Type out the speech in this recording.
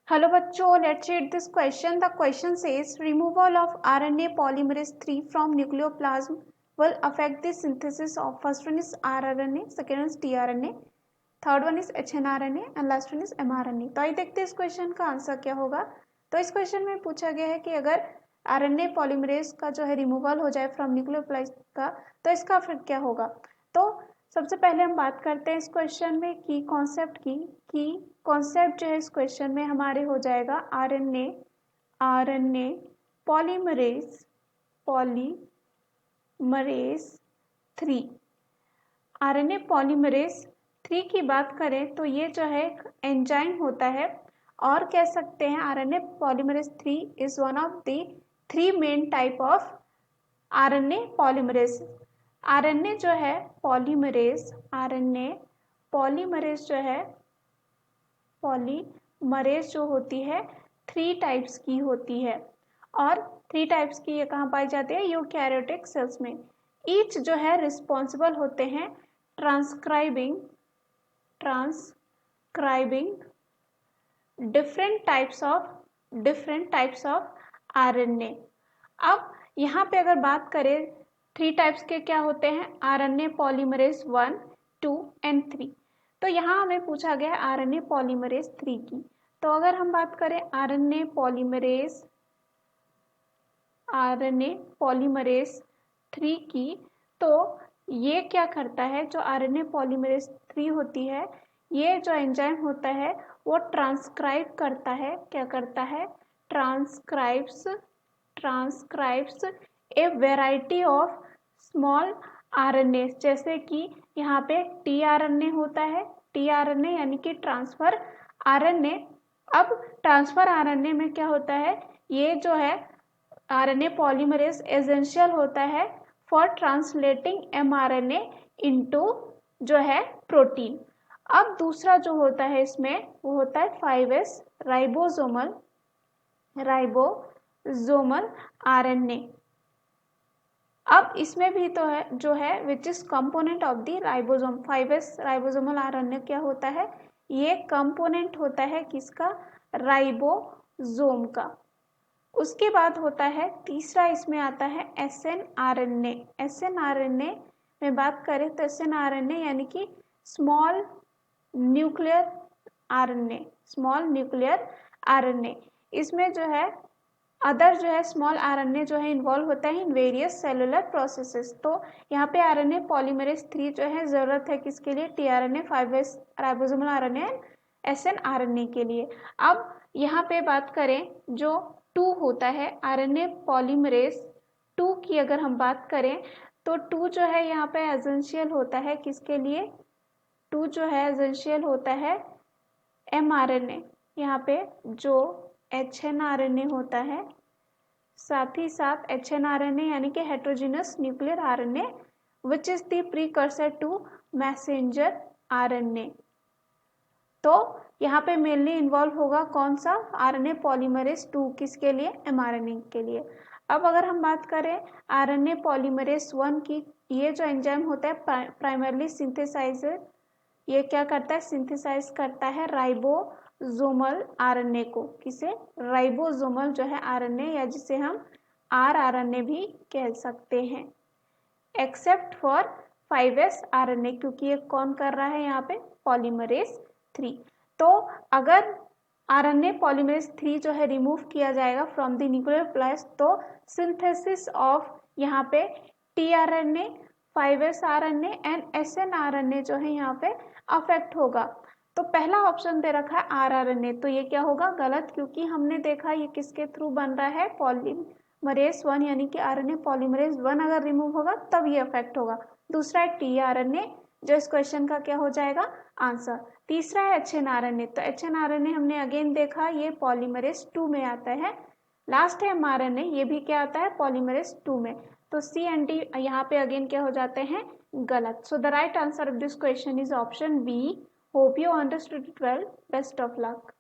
Hello बच्चों, let's read this question. The question says removal of RNA polymerase 3 from nucleoplasm will affect the synthesis of first one is rRNA, second one is tRNA, third one is hnRNA and last one is mRNA. तो आइए देखते हैं इस question का answer क्या होगा. तो इस क्वेश्चन में पूछा गया है कि अगर RNA पॉलीमरेज का जो है रिमूवल हो जाए फ्रॉम न्यूक्लियोप्लास्ट का तो इसका फिर क्या होगा. तो सबसे पहले हम बात करते हैं इस क्वेश्चन में की कॉन्सेप्ट की कॉन्सेप्ट जो है इस क्वेश्चन में हमारे हो जाएगा RNA पॉलीमरेज 3. RNA पॉलीमरेज 3 की बात करें तो ये जो है एंजाइम होता है और कह सकते हैं RNA polymerase 3 is one of the 3 main type of RNA polymerase. RNA जो है पॉलीमरेज जो है पॉलीमरेज जो होती है 3 टाइप्स की होती है और 3 टाइप्स की ये कहाँ पाई जाती है यूकैरियोटिक सेल्स में. ईच जो है रिस्पॉन्सिबल होते हैं transcribing different types of RNA. अब यहाँ पे अगर बात करें 3 टाइप्स के क्या होते हैं RNA पॉलीमरेज 1, 2 एंड 3. तो यहाँ हमें पूछा गया है RNA पॉलीमरेज 3 की. तो अगर हम बात करें RNA पॉलीमरेज 3 की तो ये क्या करता है जो RNA पॉलीमरेज 3 होती है ये जो एंजाइम होता है वो ट्रांसक्राइब करता है. क्या करता है transcribes a variety of small RNA. जैसे कि यहाँ पे tRNA होता है tRNA यानी कि ट्रांसफर RNA. अब ट्रांसफर RNA में क्या होता है ये जो है RNA पॉलीमरेज एसेंशियल होता है फॉर ट्रांसलेटिंग mRNA इनटू जो है प्रोटीन. अब दूसरा जो होता है इसमें वो होता है 5S राइबोसोमल RNA. अब इसमें भी तो है जो है which is component of the ribosome. 5S ribosomal RNA क्या होता है ये कंपोनेंट होता है किसका राइबोसोम का. उसके बाद होता है तीसरा इसमें आता है SNRNA में बात करें तो SNRNA यानी कि स्मॉल न्यूक्लियर RNA. इसमें जो है अदर जो है स्मॉल RNA जो है इन्वॉल्व होता है इन वेरियस सेलुलर प्रोसेसेस. तो यहाँ पे RNA पॉलीमरेज 3 जो है जरूरत है किसके लिए tRNA, 5S ribosomal RNA and SNRNA के लिए. अब यहाँ पे बात करें जो 2 होता है RNA पॉलीमरेज 2 की अगर हम बात करें तो 2 जो है यहाँ पे एसेंशियल होता है किसके लिए 2 जो है एसेंशियल होता है mRNA. यहाँ पे जो hnRNA होता है साथ ही साथ hnRNA यानी कि heterogeneous nuclear RNA which is the precursor to messenger RNA. तो यहाँ पे मेनली इन्वॉल्व होगा कौन सा RNA पॉलीमरेज 2 किसके लिए mRNA के लिए. अब अगर हम बात करें RNA पॉलीमरेज 1 की ये जो एंजाइम होता है प्राइमरली सिंथेसाइजर ये क्या करता है सिंथेसाइज करता है राइबोसोमल RNA को. किसे राइबोसोमल जो है RNA या जिसे हम rRNA भी कह सकते हैं एक्सेप्ट फॉर 5S RNA क्योंकि ये कौन कर रहा है यहाँ पे पॉलीमरेज 3. तो अगर RNA पॉलीमरेज 3 जो है रिमूव किया जाएगा फ्रॉम द न्यूक्लियोप्लास्ट तो सिंथेसिस ऑफ यहाँ पे tRNA, 5S RNA and SNRNA जो है यहाँ पे अफेक्ट होगा. तो पहला ऑप्शन दे रखा है rRNA तो ये क्या होगा गलत क्योंकि हमने देखा ये किसके थ्रू बन रहा है पॉलीमरेज 1 यानी कि RNA पॉलीमरेज 1 अगर रिमूव होगा तब ये अफेक्ट होगा. दूसरा है tRNA जो इस क्वेश्चन का क्या हो जाएगा आंसर. तीसरा है hnRNA तो hnRNA हमने अगेन देखा ये पॉलीमरेज 2 में आता है. लास्ट है mRNA ये भी क्या आता है पॉलीमरेज 2 में. तो C एंड D यहाँ पे अगेन क्या हो जाते हैं गलत. So the right answer of this question is option B. Hope you understood it well. Best of luck.